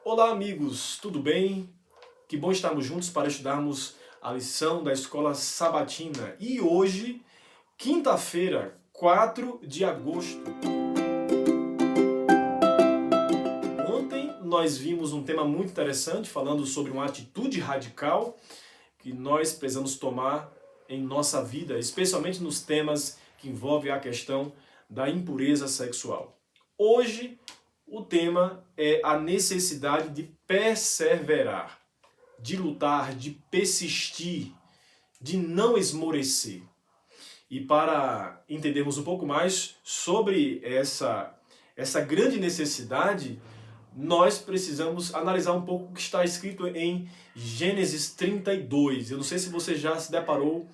Olá, amigos, tudo bem? Que bom estarmos juntos para estudarmos a lição da Escola Sabatina. E hoje, quinta-feira, 4 de agosto. Ontem nós vimos um tema muito interessante, falando sobre uma atitude radical que nós precisamos tomar em nossa vida, especialmente nos temas que envolvem a questão da impureza sexual. Hoje, o tema é a necessidade de perseverar, de lutar, de persistir, de não esmorecer. E para entendermos um pouco mais sobre essa grande necessidade, nós precisamos analisar um pouco o que está escrito em Gênesis 32. Eu não sei se você já se deparou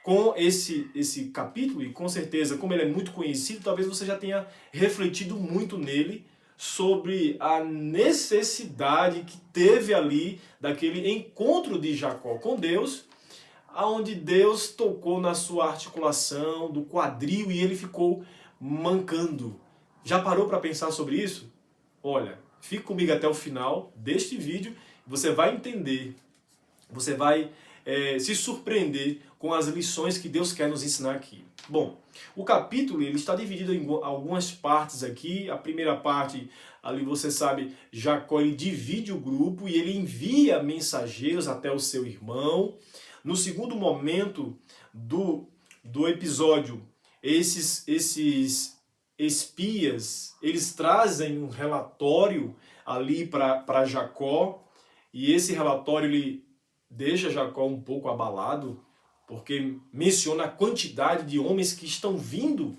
com esse capítulo, e com certeza, como ele é muito conhecido, talvez você já tenha refletido muito nele, sobre a necessidade que teve ali daquele encontro de Jacó com Deus, onde Deus tocou na sua articulação do quadril e ele ficou mancando. Já parou para pensar sobre isso? Olha, fique comigo até o final deste vídeo, você vai entender, você vai se surpreender com as lições que Deus quer nos ensinar aqui. Bom, o capítulo ele está dividido em algumas partes aqui. A primeira parte, ali você sabe, Jacó ele divide o grupo e ele envia mensageiros até o seu irmão. No segundo momento do episódio, esses espias, eles trazem um relatório ali para Jacó, e esse relatório ele deixa Jacó um pouco abalado, porque menciona a quantidade de homens que estão vindo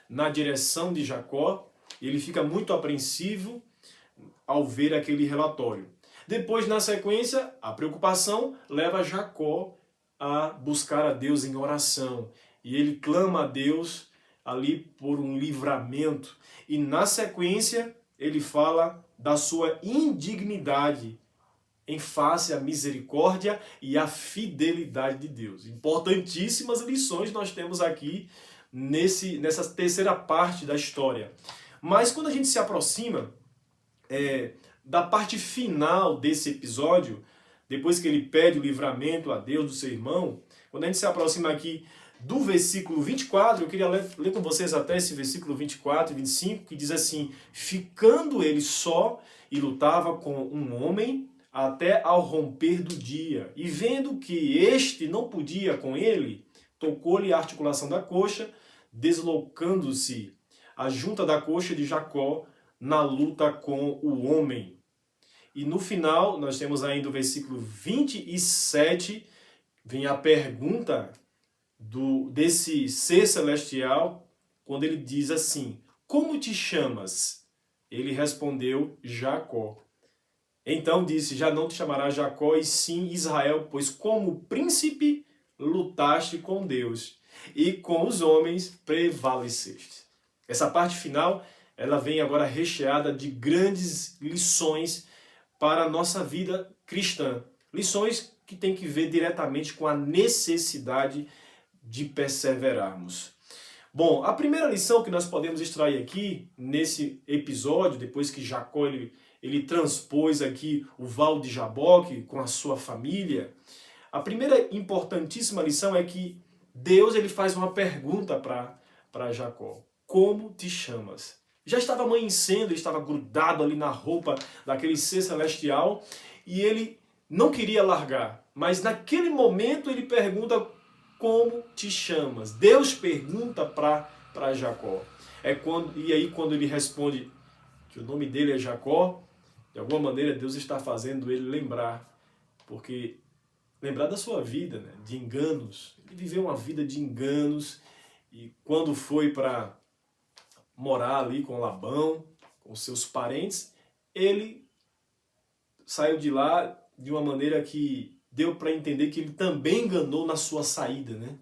na direção de Jacó, e ele fica muito apreensivo ao ver aquele relatório. Depois, na sequência, a preocupação leva Jacó a buscar a Deus em oração, e ele clama a Deus ali por um livramento, e na sequência ele fala da sua indignidade em face à misericórdia e à fidelidade de Deus. Importantíssimas lições nós temos aqui nessa terceira parte da história. Mas quando a gente se aproxima da parte final desse episódio, depois que ele pede o livramento a Deus do seu irmão, quando a gente se aproxima aqui do versículo 24, eu queria ler com vocês até esse versículo 24 e 25, que diz assim: ficando ele só e lutava com um homem até ao romper do dia, e vendo que este não podia com ele, tocou-lhe a articulação da coxa, deslocando-se a junta da coxa de Jacó na luta com o homem. E no final, nós temos ainda o versículo 27, vem a pergunta desse ser celestial, quando ele diz assim: como te chamas? Ele respondeu: Jacó. Então disse: já não te chamarás Jacó, e sim Israel, pois como príncipe lutaste com Deus, e com os homens prevaleceste. Essa parte final, ela vem agora recheada de grandes lições para a nossa vida cristã. Lições que têm que ver diretamente com a necessidade de perseverarmos. Bom, a primeira lição que nós podemos extrair aqui, nesse episódio, depois que Jacó ele transpôs aqui o Val de Jaboque com a sua família, a primeira importantíssima lição é que Deus ele faz uma pergunta para Jacó: como te chamas? Já estava amanhecendo, ele estava grudado ali na roupa daquele ser celestial e ele não queria largar, mas naquele momento ele pergunta: como te chamas? Deus pergunta para Jacó. E aí quando ele responde que o nome dele é Jacó, de alguma maneira Deus está fazendo ele lembrar, porque lembrar da sua vida, né, de enganos. Ele viveu uma vida de enganos, e quando foi para morar ali com Labão, com seus parentes, ele saiu de lá de uma maneira que deu para entender que ele também enganou na sua saída, né?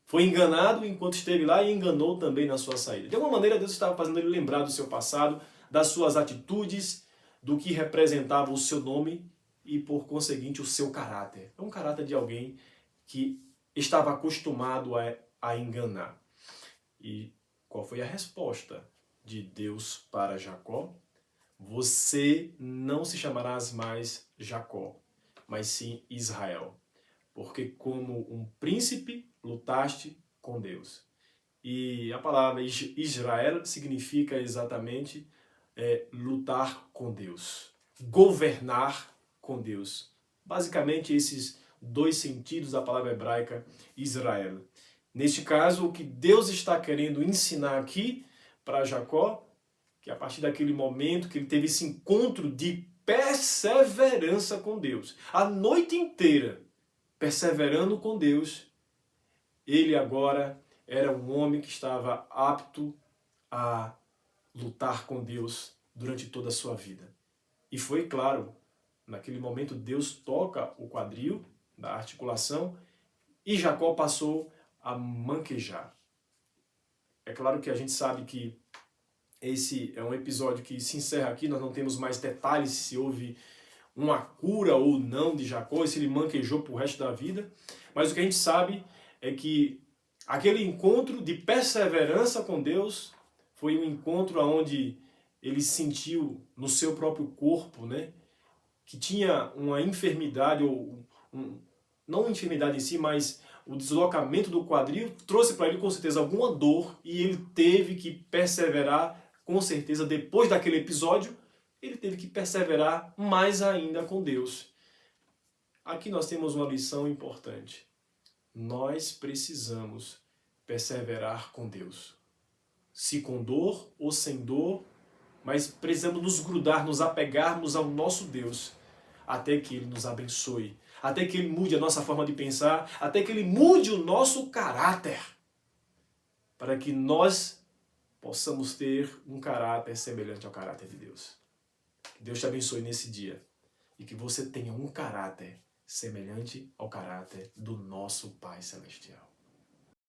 Foi enganado enquanto esteve lá e enganou também na sua saída. De alguma maneira Deus estava fazendo ele lembrar do seu passado, das suas atitudes, do que representava o seu nome e, por conseguinte, o seu caráter. É um caráter de alguém que estava acostumado a enganar. E qual foi a resposta de Deus para Jacó? você não se chamarás mais Jacó, mas sim Israel, porque como um príncipe lutaste com Deus. E a palavra Israel significa exatamente lutar com Deus, governar com Deus. Basicamente, esses dois sentidos da palavra hebraica Israel. Neste caso, o que Deus está querendo ensinar aqui para Jacó, que a partir daquele momento que ele teve esse encontro de perseverança com Deus, a noite inteira perseverando com Deus, ele agora era um homem que estava apto a lutar com Deus durante toda a sua vida. E foi claro, naquele momento Deus toca o quadril da articulação e Jacó passou a manquejar. É claro que a gente sabe que esse é um episódio que se encerra aqui, nós não temos mais detalhes se houve uma cura ou não de Jacó, se ele manquejou para o resto da vida, mas o que a gente sabe é que aquele encontro de perseverança com Deus foi um encontro onde ele sentiu no seu próprio corpo, né, que tinha uma enfermidade, ou não uma enfermidade em si, mas o deslocamento do quadril trouxe para ele com certeza alguma dor e ele teve que perseverar, com certeza, depois daquele episódio, ele teve que perseverar mais ainda com Deus. Aqui nós temos uma lição importante. Nós precisamos perseverar com Deus. Se com dor ou sem dor, mas precisamos nos grudar, nos apegarmos ao nosso Deus, até que Ele nos abençoe, até que Ele mude a nossa forma de pensar, até que Ele mude o nosso caráter, para que nós possamos ter um caráter semelhante ao caráter de Deus. Que Deus te abençoe nesse dia e que você tenha um caráter semelhante ao caráter do nosso Pai Celestial.